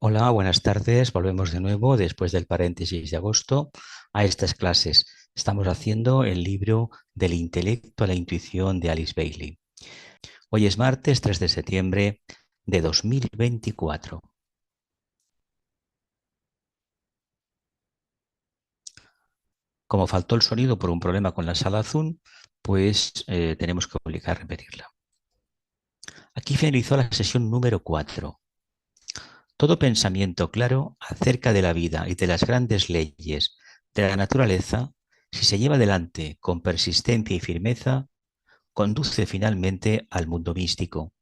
Hola, buenas tardes. Volvemos de nuevo después del paréntesis de agosto a estas clases. Estamos haciendo el libro Del intelecto a la intuición de Alice Bailey. Hoy es martes 3 de septiembre de 2024. Como faltó el sonido por un problema con la sala Zoom, pues tenemos que obligar a repetirla. Aquí finalizó la sesión número 4. Todo pensamiento claro acerca de la vida y de las grandes leyes de la naturaleza, si se lleva adelante con persistencia y firmeza, conduce finalmente al mundo místico,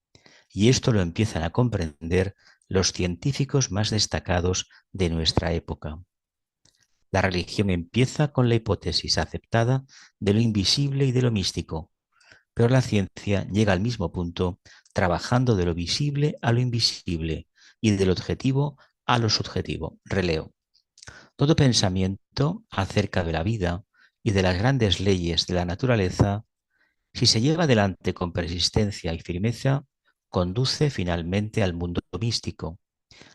y esto lo empiezan a comprender los científicos más destacados de nuestra época. La religión empieza con la hipótesis aceptada de lo invisible y de lo místico, pero la ciencia llega al mismo punto trabajando de lo visible a lo invisible y del objetivo a lo subjetivo. Releo. Todo pensamiento acerca de la vida y de las grandes leyes de la naturaleza, si se lleva adelante con persistencia y firmeza, conduce finalmente al mundo místico,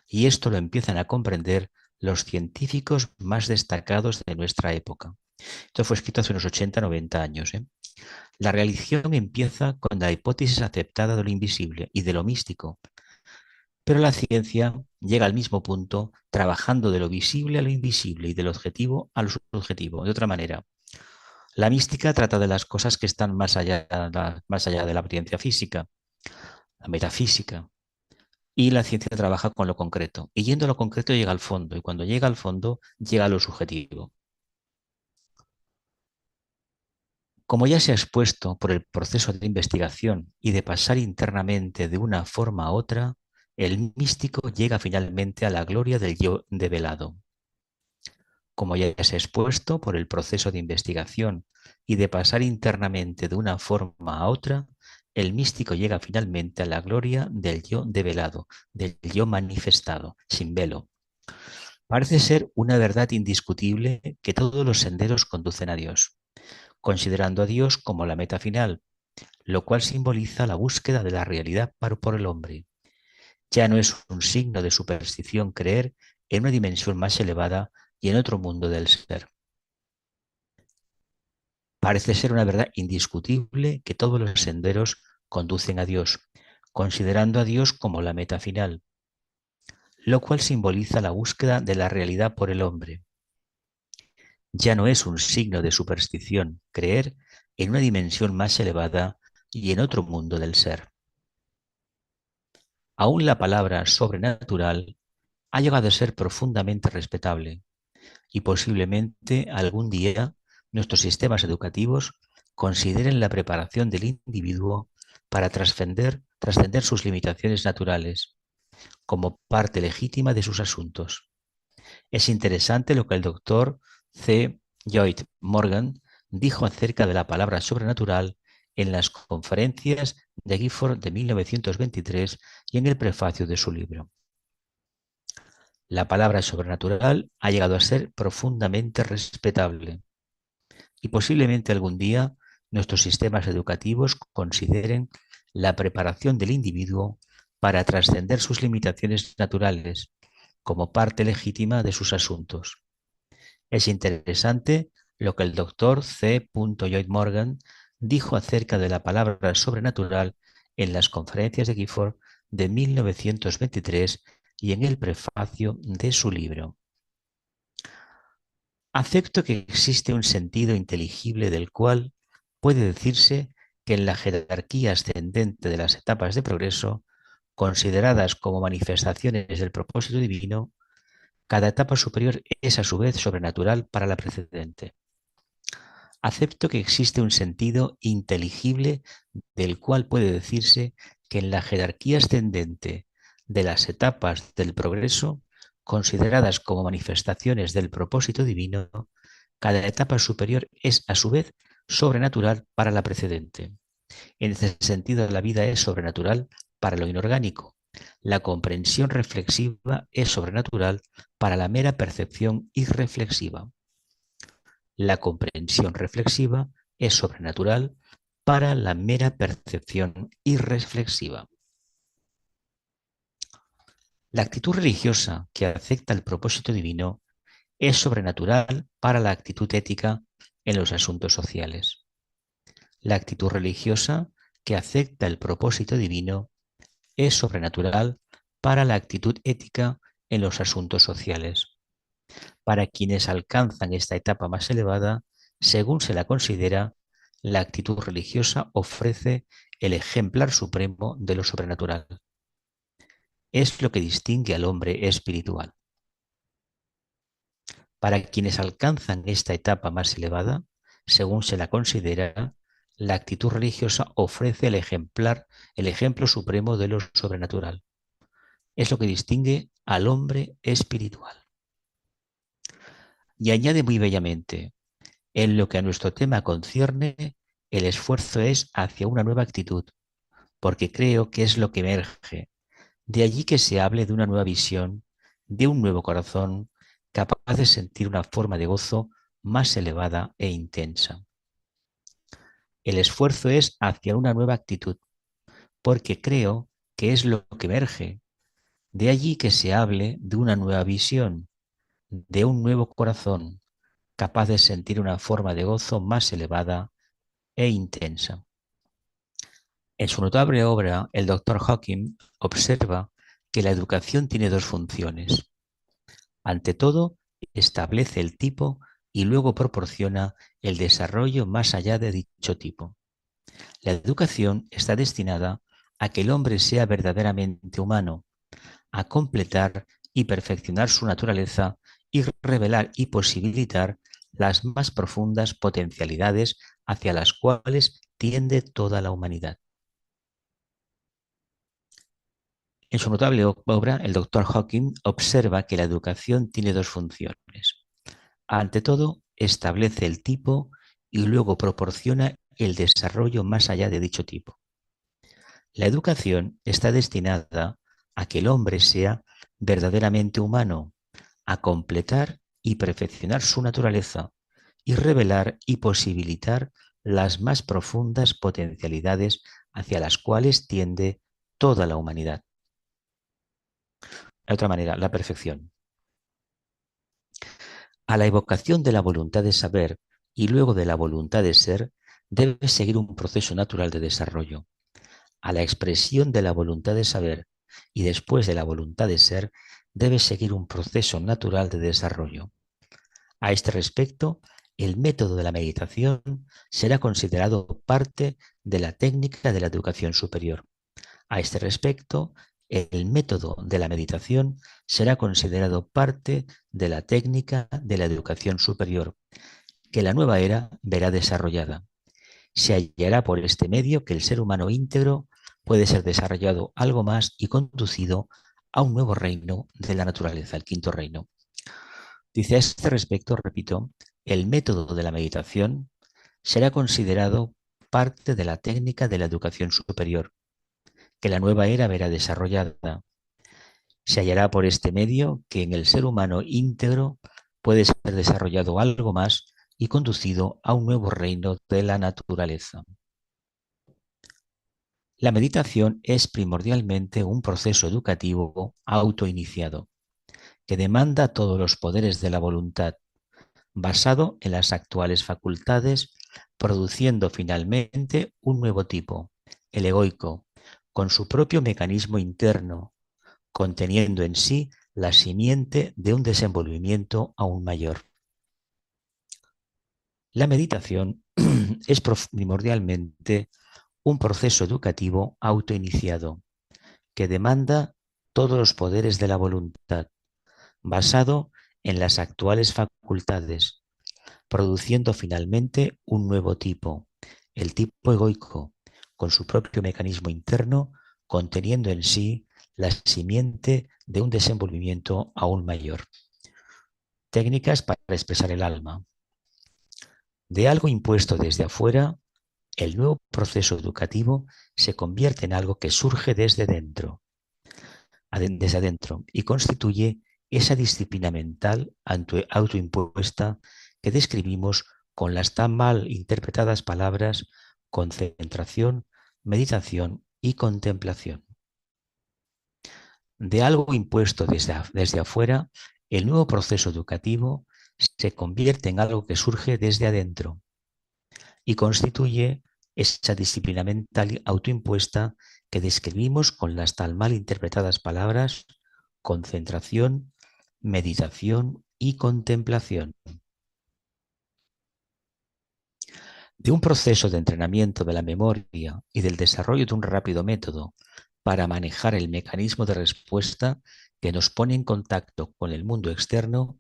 y esto lo empiezan a comprender los científicos más destacados de nuestra época. Esto fue escrito hace unos 80-90 años. La religión empieza con la hipótesis aceptada de lo invisible y de lo místico, pero la ciencia llega al mismo punto trabajando de lo visible a lo invisible y del objetivo a lo subjetivo. De otra manera, la mística trata de las cosas que están más allá de la apariencia física, la metafísica, y la ciencia trabaja con lo concreto. Y yendo a lo concreto llega al fondo, y cuando llega al fondo llega a lo subjetivo. Como ya se ha expuesto por el proceso de investigación y de pasar internamente de una forma a otra, el místico llega finalmente a la gloria del yo develado. Como ya se ha expuesto por el proceso de investigación y de pasar internamente de una forma a otra, el místico llega finalmente a la gloria del yo develado, del yo manifestado, sin velo. Parece ser una verdad indiscutible que todos los senderos conducen a Dios, considerando a Dios como la meta final, lo cual simboliza la búsqueda de la realidad por el hombre. Ya no es un signo de superstición creer en una dimensión más elevada y en otro mundo del ser. Parece ser una verdad indiscutible que todos los senderos conducen a Dios, considerando a Dios como la meta final, lo cual simboliza la búsqueda de la realidad por el hombre. Ya no es un signo de superstición creer en una dimensión más elevada y en otro mundo del ser. Aún la palabra sobrenatural ha llegado a ser profundamente respetable y posiblemente algún día nuestros sistemas educativos consideren la preparación del individuo para trascender sus limitaciones naturales como parte legítima de sus asuntos. Es interesante lo que el doctor C. Lloyd Morgan dijo acerca de la palabra sobrenatural en las conferencias de Gifford de 1923 y en el prefacio de su libro. La palabra sobrenatural ha llegado a ser profundamente respetable y posiblemente algún día nuestros sistemas educativos consideren la preparación del individuo para trascender sus limitaciones naturales como parte legítima de sus asuntos. Es interesante lo que el doctor C. Lloyd Morgan dijo acerca de la palabra sobrenatural en las conferencias de Gifford de 1923 y en el prefacio de su libro. Acepto que existe un sentido inteligible del cual puede decirse que en la jerarquía ascendente de las etapas de progreso, consideradas como manifestaciones del propósito divino, cada etapa superior es a su vez sobrenatural para la precedente. Acepto que existe un sentido inteligible del cual puede decirse que en la jerarquía ascendente de las etapas del progreso, consideradas como manifestaciones del propósito divino, cada etapa superior es a su vez sobrenatural para la precedente. En este sentido, la vida es sobrenatural para lo inorgánico. La comprensión reflexiva es sobrenatural para la mera percepción irreflexiva. La comprensión reflexiva es sobrenatural para la mera percepción irreflexiva. La actitud religiosa que acepta el propósito divino es sobrenatural para la actitud ética en los asuntos sociales. La actitud religiosa que acepta el propósito divino es sobrenatural para la actitud ética en los asuntos sociales. Para quienes alcanzan esta etapa más elevada, según se la considera, la actitud religiosa ofrece el ejemplar supremo de lo sobrenatural. Es lo que distingue al hombre espiritual. Para quienes alcanzan esta etapa más elevada, según se la considera, la actitud religiosa ofrece el ejemplo supremo de lo sobrenatural. Es lo que distingue al hombre espiritual. Y añade muy bellamente, en lo que a nuestro tema concierne, el esfuerzo es hacia una nueva actitud, porque creo que es lo que emerge. De allí que se hable de una nueva visión, de un nuevo corazón, capaz de sentir una forma de gozo más elevada e intensa. El esfuerzo es hacia una nueva actitud, porque creo que es lo que emerge. De allí que se hable de una nueva visión, de un nuevo corazón, capaz de sentir una forma de gozo más elevada e intensa. En su notable obra, el Dr. Hawking observa que la educación tiene dos funciones. Ante todo, establece el tipo y luego proporciona el desarrollo más allá de dicho tipo. La educación está destinada a que el hombre sea verdaderamente humano, a completar y perfeccionar su naturaleza y revelar y posibilitar las más profundas potencialidades hacia las cuales tiende toda la humanidad. En su notable obra, el Dr. Hawking observa que la educación tiene dos funciones. Ante todo, establece el tipo y luego proporciona el desarrollo más allá de dicho tipo. La educación está destinada a que el hombre sea verdaderamente humano, a completar y perfeccionar su naturaleza y revelar y posibilitar las más profundas potencialidades hacia las cuales tiende toda la humanidad. De otra manera, la perfección. A la evocación de la voluntad de saber y luego de la voluntad de ser debe seguir un proceso natural de desarrollo. A la expresión de la voluntad de saber y después de la voluntad de ser debe seguir un proceso natural de desarrollo. A este respecto, el método de la meditación será considerado parte de la técnica de la educación superior. A este respecto, el método de la meditación será considerado parte de la técnica de la educación superior, que la nueva era verá desarrollada. Se hallará por este medio que el ser humano íntegro puede ser desarrollado algo más y conducido a un nuevo reino de la naturaleza, el quinto reino. Dice a este respecto, repito, el método de la meditación será considerado parte de la técnica de la educación superior, que la nueva era verá desarrollada. Se hallará por este medio que en el ser humano íntegro puede ser desarrollado algo más y conducido a un nuevo reino de la naturaleza. La meditación es primordialmente un proceso educativo autoiniciado, que demanda todos los poderes de la voluntad, basado en las actuales facultades, produciendo finalmente un nuevo tipo, el egoico, con su propio mecanismo interno, conteniendo en sí la simiente de un desenvolvimiento aún mayor. La meditación es primordialmente un proceso educativo autoiniciado que demanda todos los poderes de la voluntad, basado en las actuales facultades, produciendo finalmente un nuevo tipo, el tipo egoico, con su propio mecanismo interno, conteniendo en sí la simiente de un desenvolvimiento aún mayor. Técnicas para expresar el alma. De algo impuesto desde afuera, el nuevo proceso educativo se convierte en algo que surge desde dentro, desde adentro, y constituye esa disciplina mental autoimpuesta que describimos con las tan mal interpretadas palabras concentración, meditación y contemplación. de algo impuesto desde afuera, el nuevo proceso educativo se convierte en algo que surge desde adentro y constituye esa disciplina mental autoimpuesta que describimos con las tan mal interpretadas palabras concentración, meditación y contemplación. De un proceso de entrenamiento de la memoria y del desarrollo de un rápido método para manejar el mecanismo de respuesta que nos pone en contacto con el mundo externo,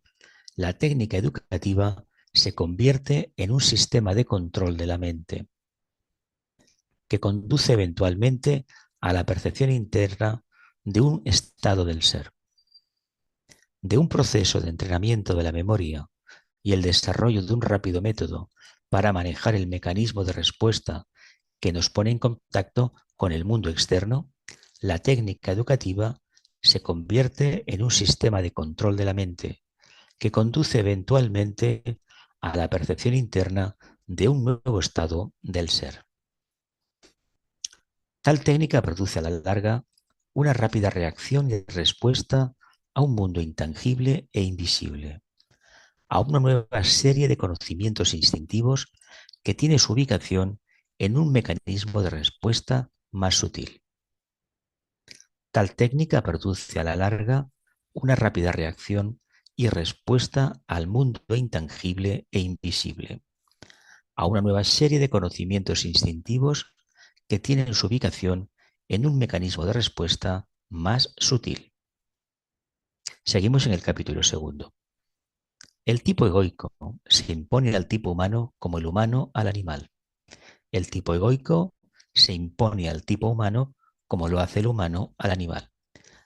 la técnica educativa se convierte en un sistema de control de la mente que conduce eventualmente a la percepción interna de un estado del ser. De un proceso de entrenamiento de la memoria y el desarrollo de un rápido método para manejar el mecanismo de respuesta que nos pone en contacto con el mundo externo, la técnica educativa se convierte en un sistema de control de la mente que conduce eventualmente a la percepción interna de un nuevo estado del ser. Tal técnica produce a la larga una rápida reacción y respuesta a un mundo intangible e invisible, a una nueva serie de conocimientos instintivos que tiene su ubicación en un mecanismo de respuesta más sutil. Tal técnica produce a la larga una rápida reacción y respuesta al mundo intangible e invisible, a una nueva serie de conocimientos instintivos que tienen su ubicación en un mecanismo de respuesta más sutil. Seguimos en el capítulo segundo. El tipo egoico se impone al tipo humano como el humano al animal. El tipo egoico se impone al tipo humano como lo hace el humano al animal.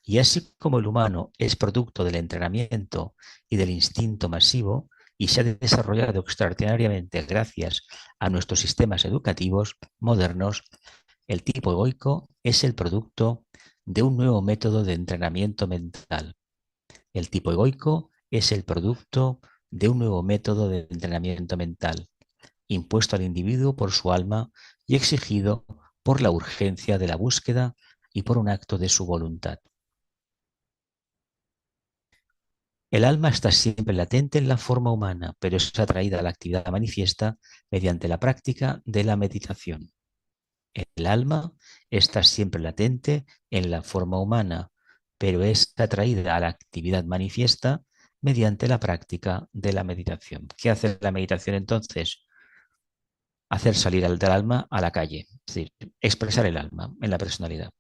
Y así como el humano es producto del entrenamiento y del instinto masivo y se ha desarrollado extraordinariamente gracias a nuestros sistemas educativos modernos, el tipo egoico es el producto de un nuevo método de entrenamiento mental. El tipo egoico es el producto de un nuevo método de entrenamiento mental, impuesto al individuo por su alma y exigido por la urgencia de la búsqueda y por un acto de su voluntad. El alma está siempre latente en la forma humana, pero es atraída a la actividad manifiesta mediante la práctica de la meditación. El alma está siempre latente en la forma humana, pero es atraída a la actividad manifiesta mediante la práctica de la meditación. ¿Qué hace la meditación entonces? Hacer salir al del alma a la calle, es decir, expresar el alma en la personalidad.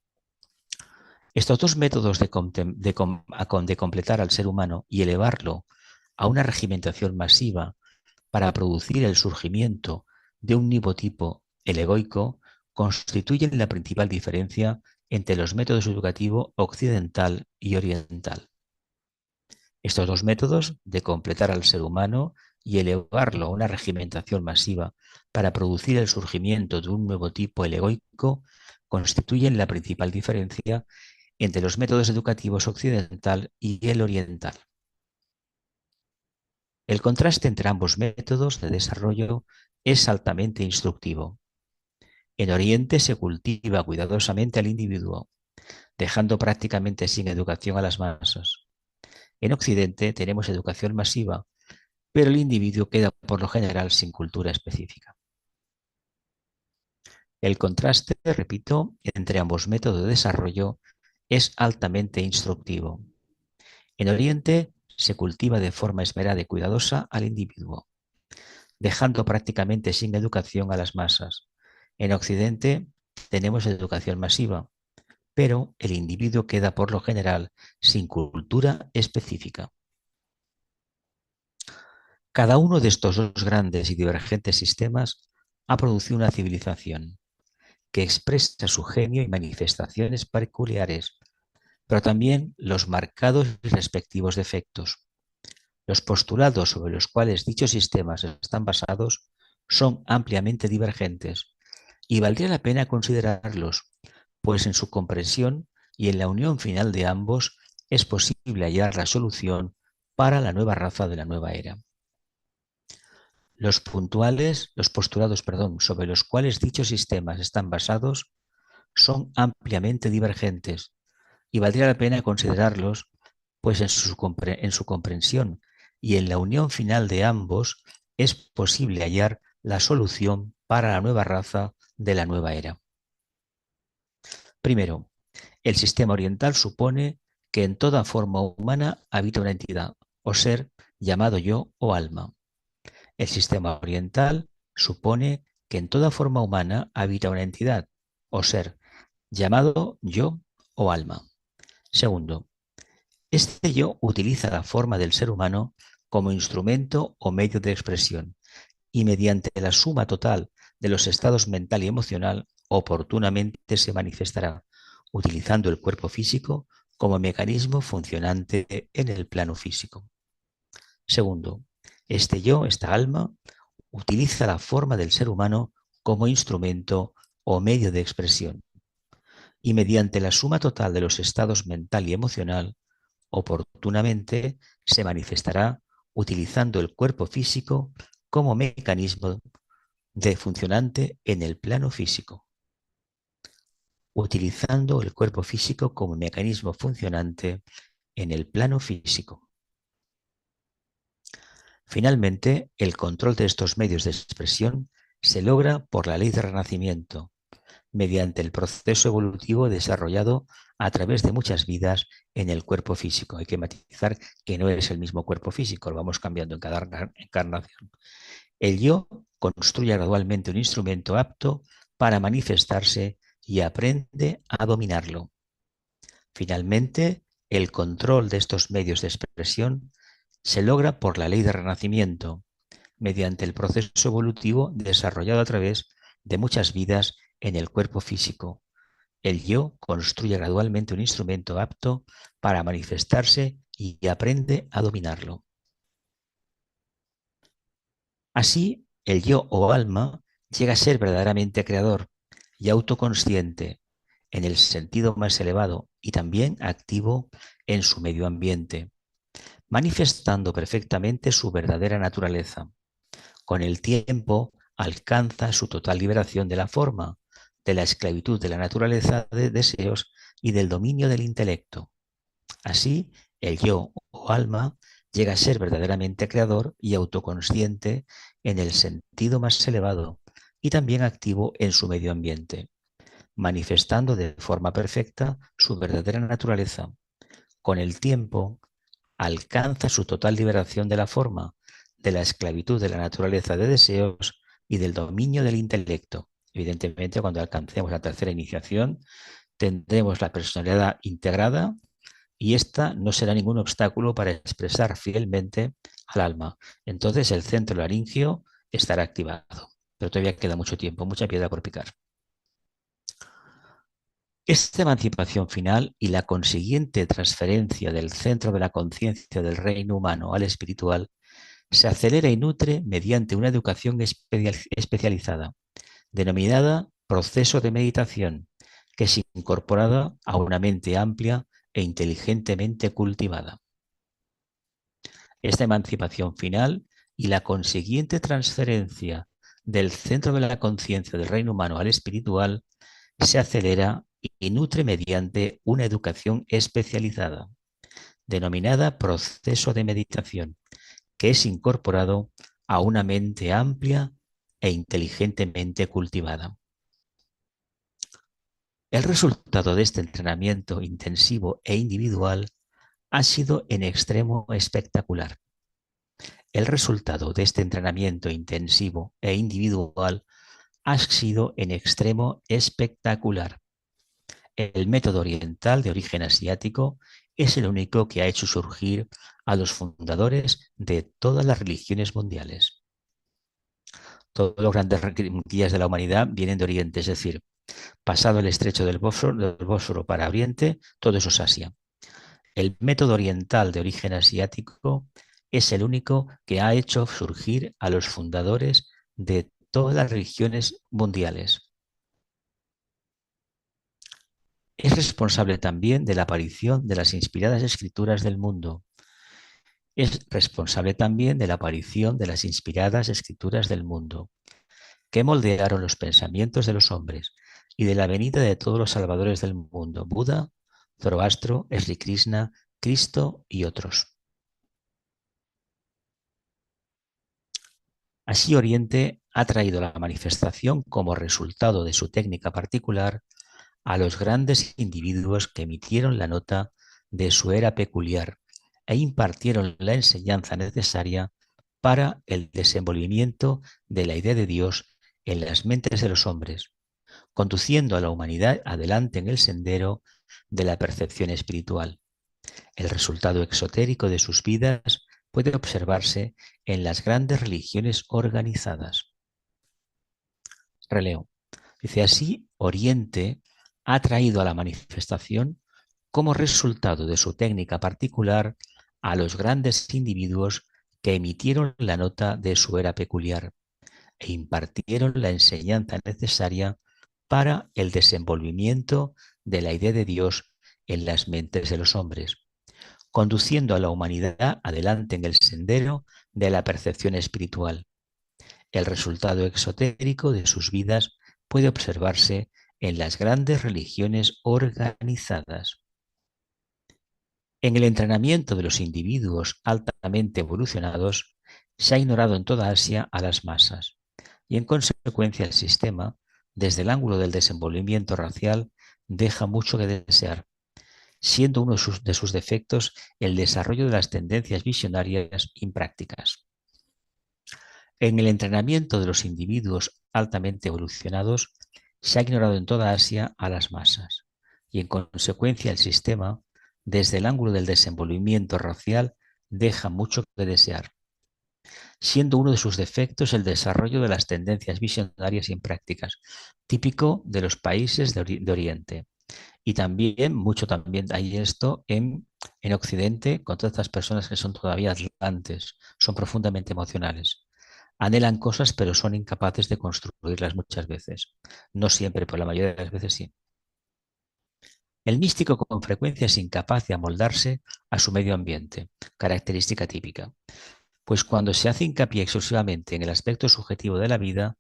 Estos dos métodos de completar al ser humano y elevarlo a una regimentación masiva para producir el surgimiento de un nuevo tipo, el egoico, constituyen la principal diferencia entre los métodos educativos occidental y oriental. Estos dos métodos de completar al ser humano y elevarlo a una regimentación masiva para producir el surgimiento de un nuevo tipo, el egoico, constituyen la principal diferencia entre los métodos educativos occidental y el oriental. El contraste entre ambos métodos de desarrollo es altamente instructivo. En Oriente se cultiva cuidadosamente al individuo, dejando prácticamente sin educación a las masas. En Occidente tenemos educación masiva, pero el individuo queda por lo general sin cultura específica. El contraste, repito, entre ambos métodos de desarrollo es altamente instructivo. En Oriente se cultiva de forma esmerada y cuidadosa al individuo, dejando prácticamente sin educación a las masas. En Occidente tenemos educación masiva, pero el individuo queda por lo general sin cultura específica. Cada uno de estos dos grandes y divergentes sistemas ha producido una civilización que expresa su genio y manifestaciones peculiares, pero también los marcados y respectivos defectos. Los postulados sobre los cuales dichos sistemas están basados son ampliamente divergentes y valdría la pena considerarlos, pues en su comprensión y en la unión final de ambos es posible hallar la solución para la nueva raza de la nueva era. Los postulados, sobre los cuales dichos sistemas están basados son ampliamente divergentes, y valdría la pena considerarlos pues en su comprensión y en la unión final de ambos es posible hallar la solución para la nueva raza de la nueva era. Primero, el sistema oriental supone que en toda forma humana habita una entidad o ser llamado yo o alma. El sistema oriental supone que en toda forma humana habita una entidad o ser llamado yo o alma. Segundo, este yo utiliza la forma del ser humano como instrumento o medio de expresión y mediante la suma total de los estados mental y emocional oportunamente se manifestará, utilizando el cuerpo físico como mecanismo funcionante en el plano físico. Segundo, este yo, esta alma, utiliza la forma del ser humano como instrumento o medio de expresión y mediante la suma total de los estados mental y emocional oportunamente se manifestará utilizando el cuerpo físico como mecanismo de funcionante en el plano físico. Utilizando el cuerpo físico como mecanismo funcionante en el plano físico. Finalmente, el control de estos medios de expresión se logra por la ley de renacimiento, mediante el proceso evolutivo desarrollado a través de muchas vidas en el cuerpo físico. Hay que matizar que no es el mismo cuerpo físico, lo vamos cambiando en cada encarnación. El yo construye gradualmente un instrumento apto para manifestarse y aprende a dominarlo. Finalmente, el control de estos medios de expresión se logra por la ley de renacimiento, mediante el proceso evolutivo desarrollado a través de muchas vidas en el cuerpo físico. El yo construye gradualmente un instrumento apto para manifestarse y aprende a dominarlo. Así, el yo o alma llega a ser verdaderamente creador y autoconsciente en el sentido más elevado y también activo en su medio ambiente, manifestando perfectamente su verdadera naturaleza. Con el tiempo alcanza su total liberación de la forma, de la esclavitud de la naturaleza de deseos y del dominio del intelecto. Así, el yo o alma llega a ser verdaderamente creador y autoconsciente en el sentido más elevado y también activo en su medio ambiente, manifestando de forma perfecta su verdadera naturaleza. Con el tiempo, alcanza su total liberación de la forma, de la esclavitud de la naturaleza de deseos y del dominio del intelecto. Evidentemente, cuando alcancemos la tercera iniciación, tendremos la personalidad integrada y esta no será ningún obstáculo para expresar fielmente al alma. Entonces el centro laringio estará activado. Pero todavía queda mucho tiempo, mucha piedra por picar. Esta emancipación final y la consiguiente transferencia del centro de la conciencia del reino humano al espiritual se acelera y nutre mediante una educación especializada, denominada proceso de meditación, que es incorporada a una mente amplia e inteligentemente cultivada. Esta emancipación final y la consiguiente transferencia del centro de la conciencia del reino humano al espiritual se acelera y nutre mediante una educación especializada, denominada proceso de meditación, que es incorporado a una mente amplia e inteligentemente cultivada. El resultado de este entrenamiento intensivo e individual ha sido en extremo espectacular. El resultado de este entrenamiento intensivo e individual ha sido en extremo espectacular. El método oriental de origen asiático es el único que ha hecho surgir a los fundadores de todas las religiones mundiales. Todos los grandes guías de la humanidad vienen de Oriente, es decir, pasado el estrecho del Bósforo para Oriente, todo eso es Asia. El método oriental de origen asiático es el único que ha hecho surgir a los fundadores de todas las religiones mundiales. Es responsable también de la aparición de las inspiradas escrituras del mundo. Es responsable también de la aparición de las inspiradas escrituras del mundo, que moldearon los pensamientos de los hombres y de la venida de todos los salvadores del mundo, Buda, Zoroastro, Sri Krishna, Cristo y otros. Así Oriente ha traído la manifestación como resultado de su técnica particular a los grandes individuos que emitieron la nota de su era peculiar e impartieron la enseñanza necesaria para el desenvolvimiento de la idea de Dios en las mentes de los hombres, conduciendo a la humanidad adelante en el sendero de la percepción espiritual. El resultado exotérico de sus vidas puede observarse en las grandes religiones organizadas. Releo. Dice así, Oriente ha traído a la manifestación como resultado de su técnica particular a los grandes individuos que emitieron la nota de su era peculiar e impartieron la enseñanza necesaria para el desenvolvimiento de la idea de Dios en las mentes de los hombres, conduciendo a la humanidad adelante en el sendero de la percepción espiritual. El resultado exotérico de sus vidas puede observarse en las grandes religiones organizadas. En el entrenamiento de los individuos altamente evolucionados, se ha ignorado en toda Asia a las masas, y en consecuencia el sistema, desde el ángulo del desenvolvimiento racial, deja mucho que desear, siendo uno de sus defectos el desarrollo de las tendencias visionarias imprácticas. En el entrenamiento de los individuos altamente evolucionados, se ha ignorado en toda Asia a las masas, y en consecuencia el sistema, desde el ángulo del desenvolvimiento racial, deja mucho que desear, siendo uno de sus defectos el desarrollo de las tendencias visionarias imprácticas, típico de los países de Oriente. Y también, mucho también hay esto en Occidente, con todas estas personas que son todavía atlantes, son profundamente emocionales. Anhelan cosas, pero son incapaces de construirlas muchas veces. No siempre, pero la mayoría de las veces sí. El místico con frecuencia es incapaz de amoldarse a su medio ambiente, característica típica, pues cuando se hace hincapié exclusivamente en el aspecto subjetivo de la vida,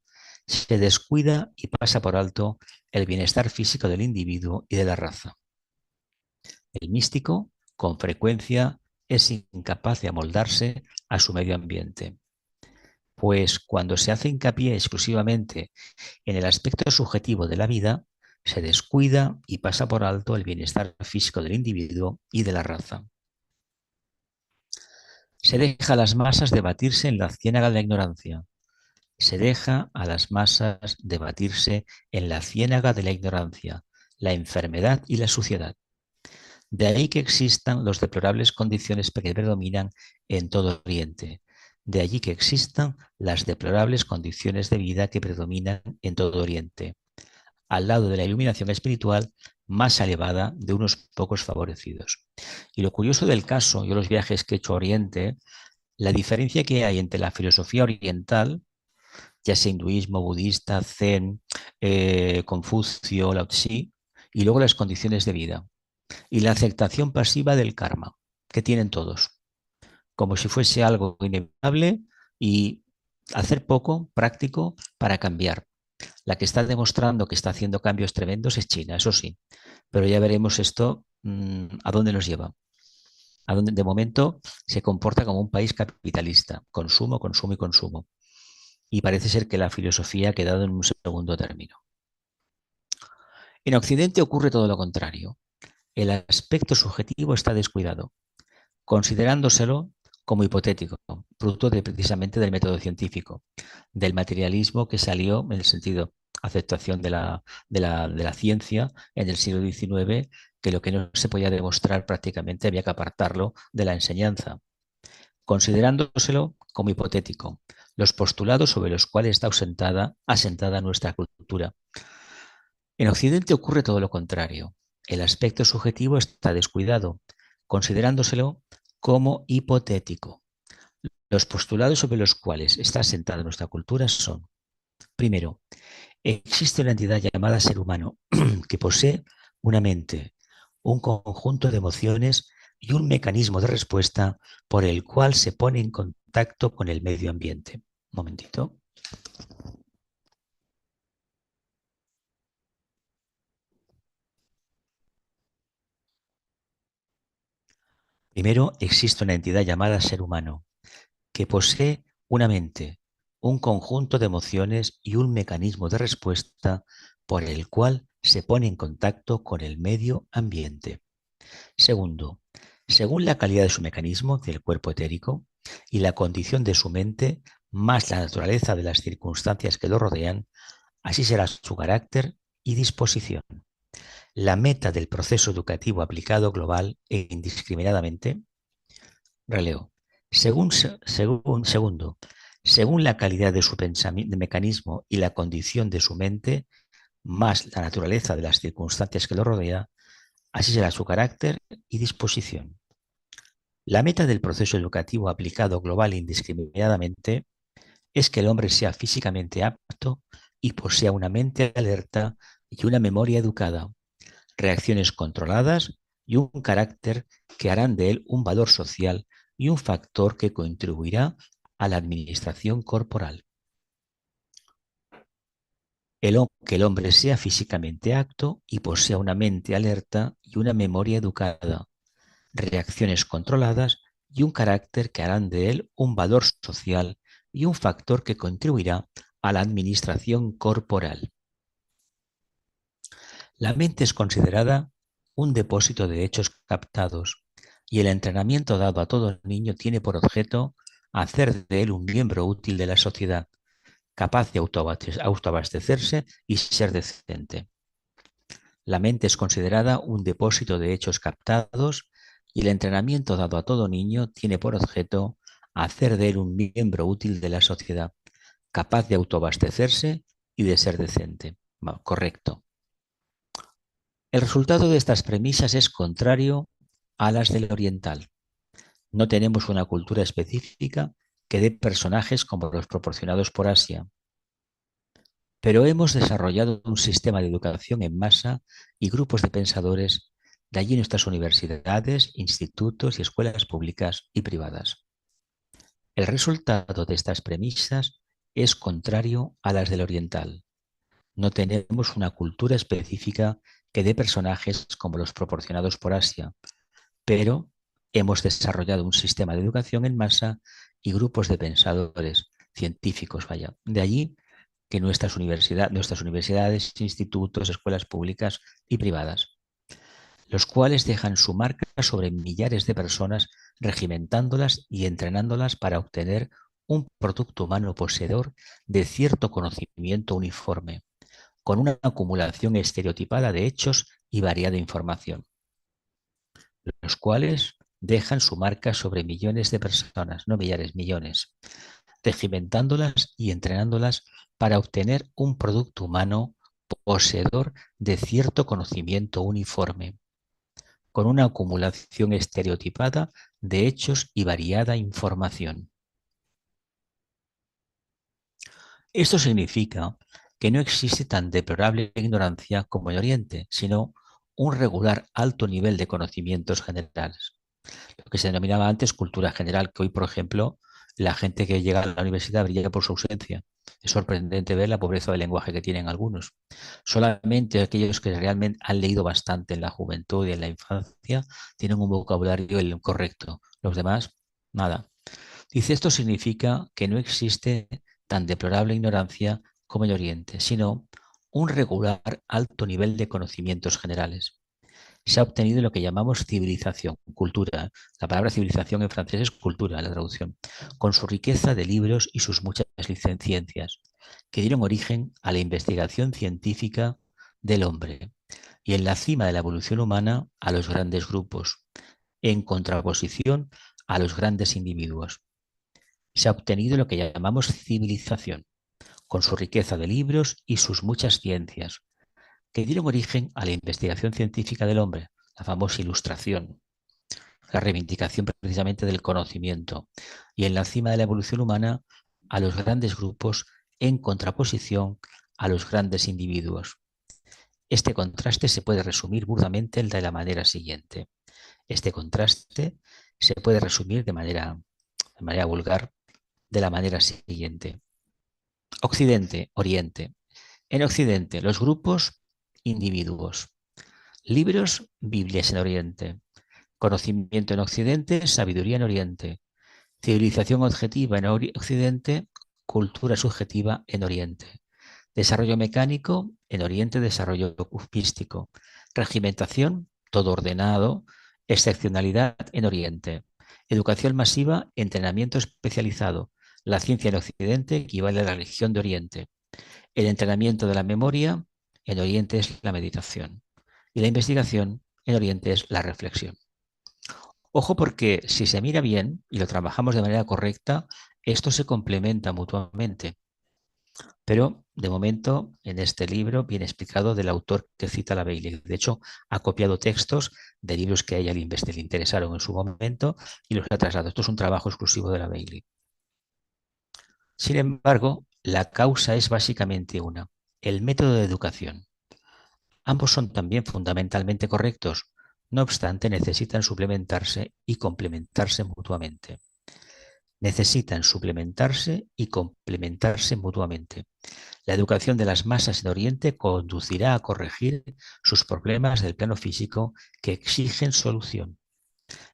se descuida y pasa por alto el bienestar físico del individuo y de la raza. El místico, con frecuencia, es incapaz de amoldarse a su medio ambiente, pues cuando se hace hincapié exclusivamente en el aspecto subjetivo de la vida, se descuida y pasa por alto el bienestar físico del individuo y de la raza. Se deja a las masas debatirse en la ciénaga de la ignorancia. Se deja a las masas debatirse en la ciénaga de la ignorancia, la enfermedad y la suciedad. De ahí que existan las deplorables condiciones que predominan en todo Oriente. De allí que existan las deplorables condiciones de vida que predominan en todo Oriente, al lado de la iluminación espiritual más elevada de unos pocos favorecidos. Y lo curioso del caso, yo los viajes que he hecho a Oriente, la diferencia que hay entre la filosofía oriental, ya sea hinduismo, budista, zen, Confucio, Lao Tzu, y luego las condiciones de vida y la aceptación pasiva del karma que tienen todos, como si fuese algo inevitable y hacer poco práctico para cambiar. La que está demostrando que está haciendo cambios tremendos es China, eso sí, pero ya veremos esto a dónde nos lleva. A donde de momento se comporta como un país capitalista, consumo, consumo y consumo. Y parece ser que la filosofía ha quedado en un segundo término. En Occidente ocurre todo lo contrario. El aspecto subjetivo está descuidado, considerándoselo como hipotético, producto precisamente del método científico, del materialismo que salió en el sentido aceptación de la ciencia en el siglo XIX, que lo que no se podía demostrar prácticamente había que apartarlo de la enseñanza, considerándoselo como hipotético, los postulados sobre los cuales está asentada nuestra cultura. En Occidente ocurre todo lo contrario. El aspecto subjetivo está descuidado, considerándoselo como hipotético. Los postulados sobre los cuales está asentada nuestra cultura son, primero, existe una entidad llamada ser humano que posee una mente, un conjunto de emociones y un mecanismo de respuesta por el cual se pone en contacto con el medio ambiente. Un momentito. Primero, existe una entidad llamada ser humano, que posee una mente, un conjunto de emociones y un mecanismo de respuesta por el cual se pone en contacto con el medio ambiente. Segundo, según la calidad de su mecanismo, del cuerpo etérico, y la condición de su mente, más la naturaleza de las circunstancias que lo rodean, así será su carácter y disposición. La meta del proceso educativo aplicado global e indiscriminadamente, releo, segundo, según la calidad de su de mecanismo y la condición de su mente, más la naturaleza de las circunstancias que lo rodea, así será su carácter y disposición. La meta del proceso educativo aplicado global e indiscriminadamente es que el hombre sea físicamente apto y posea una mente alerta y una memoria educada, reacciones controladas y un carácter que harán de él un valor social y un factor que contribuirá a la administración corporal. Que el hombre sea físicamente apto y posea una mente alerta y una memoria educada, reacciones controladas y un carácter que harán de él un valor social y un factor que contribuirá a la administración corporal. La mente es considerada un depósito de hechos captados y el entrenamiento dado a todo niño tiene por objeto hacer de él un miembro útil de la sociedad, capaz de autoabastecerse y ser decente. La mente es considerada un depósito de hechos captados y el entrenamiento dado a todo niño tiene por objeto hacer de él un miembro útil de la sociedad, capaz de autoabastecerse y de ser decente. Bueno, correcto. El resultado de estas premisas es contrario a las del oriental. No tenemos una cultura específica que dé personajes como los proporcionados por Asia, pero hemos desarrollado un sistema de educación en masa y grupos de pensadores, de allí nuestras universidades, institutos y escuelas públicas y privadas. El resultado de estas premisas es contrario a las del oriental. No tenemos una cultura específica que dé personajes como los proporcionados por Asia, pero hemos desarrollado un sistema de educación en masa y grupos de pensadores científicos, vaya. De allí que nuestras universidades, institutos, escuelas públicas y privadas, los cuales dejan su marca sobre millares de personas, regimentándolas y entrenándolas para obtener un producto humano poseedor de cierto conocimiento uniforme, con una acumulación estereotipada de hechos y variada información, los cuales dejan su marca sobre millones de personas, no millares, millones, regimentándolas y entrenándolas para obtener un producto humano poseedor de cierto conocimiento uniforme, con una acumulación estereotipada de hechos y variada información. Esto significa que no existe tan deplorable ignorancia como en Oriente, sino un regular alto nivel de conocimientos generales, lo que se denominaba antes cultura general, que hoy, por ejemplo, la gente que llega a la universidad brilla por su ausencia. Es sorprendente ver la pobreza del lenguaje que tienen algunos. Solamente aquellos que realmente han leído bastante en la juventud y en la infancia tienen un vocabulario correcto. Los demás, nada. Dice, esto significa que no existe tan deplorable ignorancia como en Oriente, sino un regular alto nivel de conocimientos generales. Se ha obtenido lo que llamamos civilización, cultura. La palabra civilización en francés es cultura, la traducción, con su riqueza de libros y sus muchas ciencias, que dieron origen a la investigación científica del hombre y en la cima de la evolución humana a los grandes grupos, en contraposición a los grandes individuos. Se ha obtenido lo que llamamos civilización, con su riqueza de libros y sus muchas ciencias, que dieron origen a la investigación científica del hombre, la famosa ilustración, la reivindicación precisamente del conocimiento, y en la cima de la evolución humana a los grandes grupos en contraposición a los grandes individuos. Este contraste se puede resumir burdamente de la manera siguiente. Este contraste se puede resumir de manera vulgar de la manera siguiente. Occidente, Oriente. En Occidente, los grupos, individuos. Libros, Biblias en Oriente. Conocimiento en Occidente, sabiduría en Oriente. Civilización objetiva en Occidente, cultura subjetiva en Oriente. Desarrollo mecánico, en Oriente desarrollo místico. Regimentación, todo ordenado. Excepcionalidad en Oriente. Educación masiva, entrenamiento especializado. La ciencia en Occidente equivale a la religión de Oriente. El entrenamiento de la memoria, en Oriente es la meditación. Y la investigación, en Oriente es la reflexión. Ojo porque si se mira bien y lo trabajamos de manera correcta, esto se complementa mutuamente. Pero de momento, en este libro viene explicado del autor que cita la Bailey. De hecho, ha copiado textos de libros que a ella le interesaron en su momento y los ha trasladado. Esto es un trabajo exclusivo de la Bailey. Sin embargo, la causa es básicamente una, el método de educación. Ambos son también fundamentalmente correctos, no obstante necesitan suplementarse y complementarse mutuamente. Necesitan suplementarse y complementarse mutuamente. La educación de las masas en Oriente conducirá a corregir sus problemas del plano físico que exigen solución.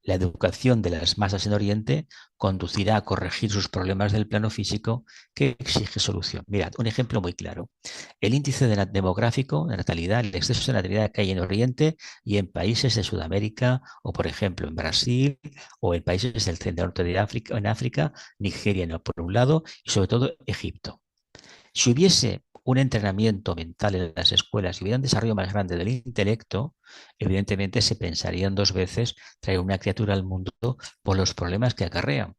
La educación de las masas en Oriente conducirá a corregir sus problemas del plano físico que exige solución. Mirad, un ejemplo muy claro. El índice demográfico de natalidad, el exceso de natalidad que hay en Oriente y en países de Sudamérica, o por ejemplo en Brasil, o en países del centro norte de África, en África, Nigeria por un lado, y sobre todo Egipto. Si hubiese un entrenamiento mental en las escuelas y hubiera un desarrollo más grande del intelecto, evidentemente se pensarían dos veces traer una criatura al mundo por los problemas que acarrea.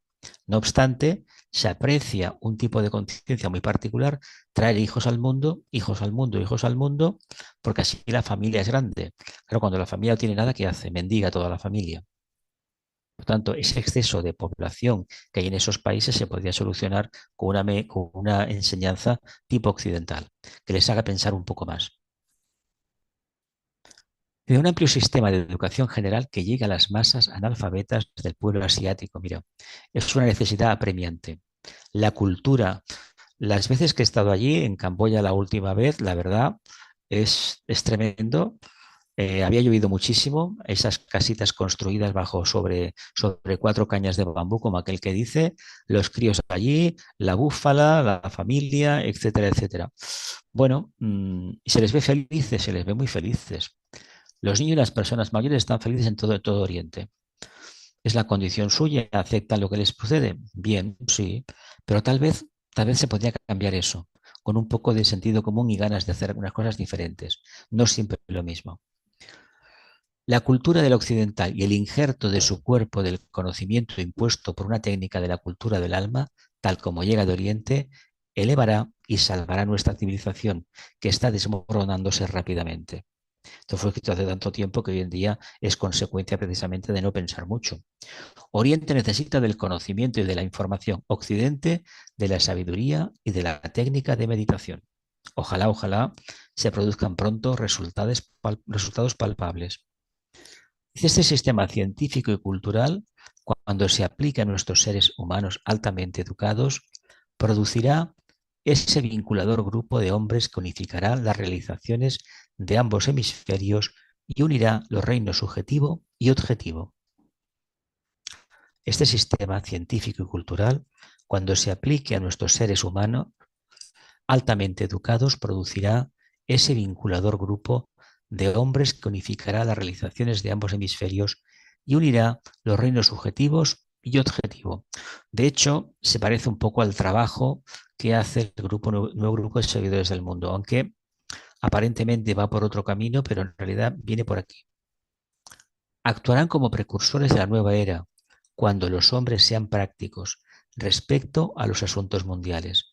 No obstante, se aprecia un tipo de conciencia muy particular, traer hijos al mundo, hijos al mundo, hijos al mundo, porque así la familia es grande. Pero cuando la familia no tiene nada, ¿qué hace? Mendiga a toda la familia. Por tanto, ese exceso de población que hay en esos países se podría solucionar con una enseñanza tipo occidental, que les haga pensar un poco más. De un amplio sistema de educación general que llegue a las masas analfabetas del pueblo asiático. Mira, es una necesidad apremiante. La cultura, las veces que he estado allí, en Camboya la última vez, la verdad, es tremendo. Había llovido muchísimo, esas casitas construidas sobre cuatro cañas de bambú, como aquel que dice, los críos allí, la búfala, la familia, etcétera, etcétera. Bueno, se les ve felices, se les ve muy felices. Los niños y las personas mayores están felices en todo Oriente. ¿Es la condición suya? ¿Aceptan lo que les sucede? Bien, sí, pero tal vez se podría cambiar eso, con un poco de sentido común y ganas de hacer algunas cosas diferentes. No siempre lo mismo. La cultura del occidental y el injerto de su cuerpo del conocimiento impuesto por una técnica de la cultura del alma, tal como llega de Oriente, elevará y salvará nuestra civilización, que está desmoronándose rápidamente. Esto fue escrito hace tanto tiempo que hoy en día es consecuencia precisamente de no pensar mucho. Oriente necesita del conocimiento y de la información, Occidente de la sabiduría y de la técnica de meditación. Ojalá, ojalá se produzcan pronto resultados palpables. Este sistema científico y cultural, cuando se aplica a nuestros seres humanos altamente educados, producirá ese vinculador grupo de hombres que unificará las realizaciones de ambos hemisferios y unirá los reinos subjetivo y objetivo. Este sistema científico y cultural, cuando se aplique a nuestros seres humanos altamente educados, producirá ese vinculador grupo de hombres que unificará las realizaciones de ambos hemisferios y unirá los reinos subjetivos y objetivo. De hecho, se parece un poco al trabajo que hace el nuevo grupo de seguidores del mundo, aunque aparentemente va por otro camino, pero en realidad viene por aquí. Actuarán como precursores de la nueva era, cuando los hombres sean prácticos respecto a los asuntos mundiales,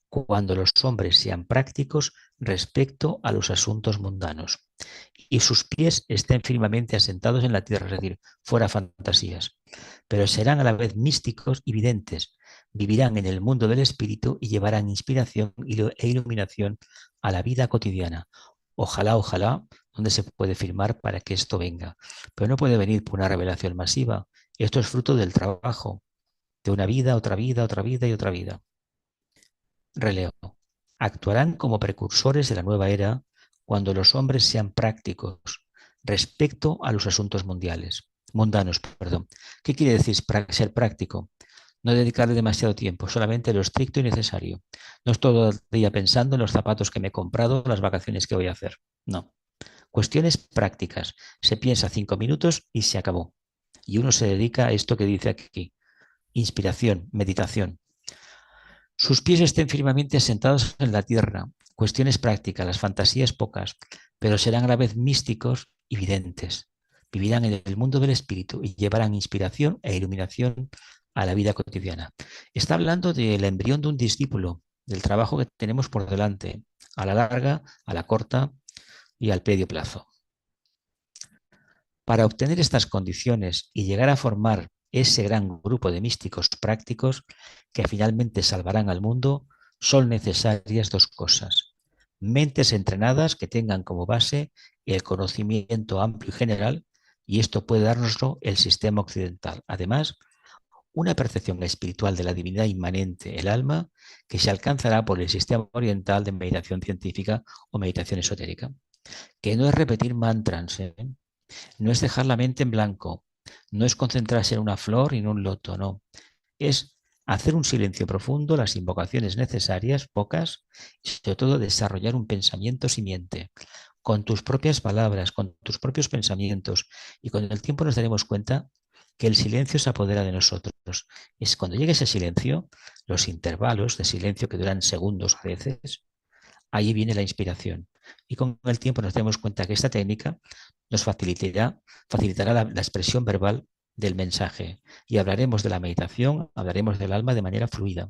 cuando los hombres sean prácticos respecto a los asuntos mundanos y sus pies estén firmemente asentados en la tierra, es decir, fuera fantasías, pero serán a la vez místicos y videntes, vivirán en el mundo del espíritu y llevarán inspiración e iluminación a la vida cotidiana. Ojalá, ojalá, donde se puede firmar para que esto venga, pero no puede venir por una revelación masiva. Esto es fruto del trabajo, de una vida, otra vida, otra vida y otra vida. Releo. Actuarán como precursores de la nueva era cuando los hombres sean prácticos respecto a los asuntos mundiales, mundanos, perdón. ¿Qué quiere decir ser práctico? No dedicarle demasiado tiempo, solamente lo estricto y necesario. No es todo el día pensando en los zapatos que me he comprado, las vacaciones que voy a hacer. No. Cuestiones prácticas. Se piensa 5 minutos y se acabó. Y uno se dedica a esto que dice aquí. Inspiración, meditación. Sus pies estén firmemente asentados en la tierra. Cuestiones prácticas, las fantasías pocas, pero serán a la vez místicos y videntes. Vivirán en el mundo del espíritu y llevarán inspiración e iluminación a la vida cotidiana. Está hablando del embrión de un discípulo, del trabajo que tenemos por delante, a la larga, a la corta y al medio plazo. Para obtener estas condiciones y llegar a formar ese gran grupo de místicos prácticos que finalmente salvarán al mundo, son necesarias dos cosas. Mentes entrenadas que tengan como base el conocimiento amplio y general, y esto puede dárnoslo el sistema occidental. Además, una percepción espiritual de la divinidad inmanente, el alma, que se alcanzará por el sistema oriental de meditación científica o meditación esotérica, que no es repetir mantras, no es dejar la mente en blanco, no es concentrarse en una flor y en un loto, no. Es hacer un silencio profundo, las invocaciones necesarias, pocas, y sobre todo desarrollar un pensamiento simiente, con tus propias palabras, con tus propios pensamientos, y con el tiempo nos daremos cuenta que el silencio se apodera de nosotros. Es cuando llegue ese silencio, los intervalos de silencio que duran segundos a veces, ahí viene la inspiración. Y con el tiempo nos damos cuenta que esta técnica nos facilitará la expresión verbal del mensaje y hablaremos de la meditación, hablaremos del alma de manera fluida.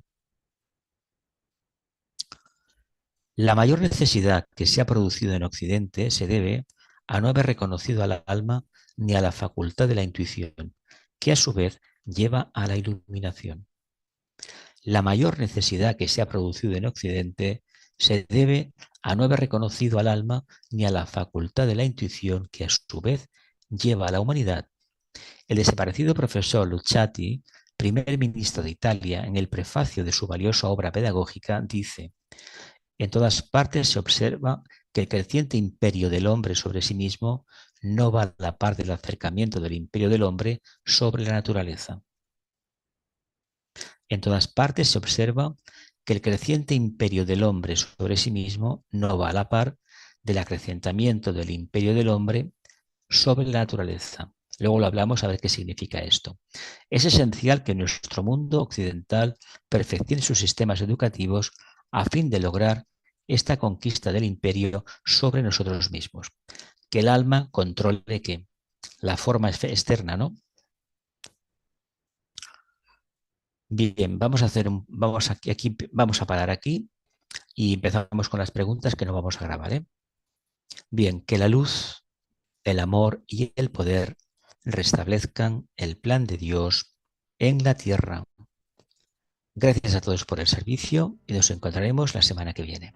La mayor necesidad que se ha producido en Occidente se debe a no haber reconocido al alma ni a la facultad de la intuición, que a su vez lleva a la iluminación. La mayor necesidad que se ha producido en Occidente se debe a no haber reconocido al alma ni a la facultad de la intuición que a su vez lleva a la humanidad. El desaparecido profesor Luzzati, primer ministro de Italia, en el prefacio de su valiosa obra pedagógica, dice: en todas partes se observa que el creciente imperio del hombre sobre sí mismo no va a la par del acercamiento del imperio del hombre sobre la naturaleza. En todas partes se observa que el creciente imperio del hombre sobre sí mismo no va a la par del acrecentamiento del imperio del hombre sobre la naturaleza. Luego lo hablamos a ver qué significa esto. Es esencial que nuestro mundo occidental perfeccione sus sistemas educativos a fin de lograr esta conquista del imperio sobre nosotros mismos. Que el alma controle ¿qué? La forma externa, ¿no? Bien, vamos a parar aquí y empezamos con las preguntas que no vamos a grabar, ¿eh? Bien, que la luz, el amor y el poder restablezcan el plan de Dios en la tierra. Gracias a todos por el servicio y nos encontraremos la semana que viene.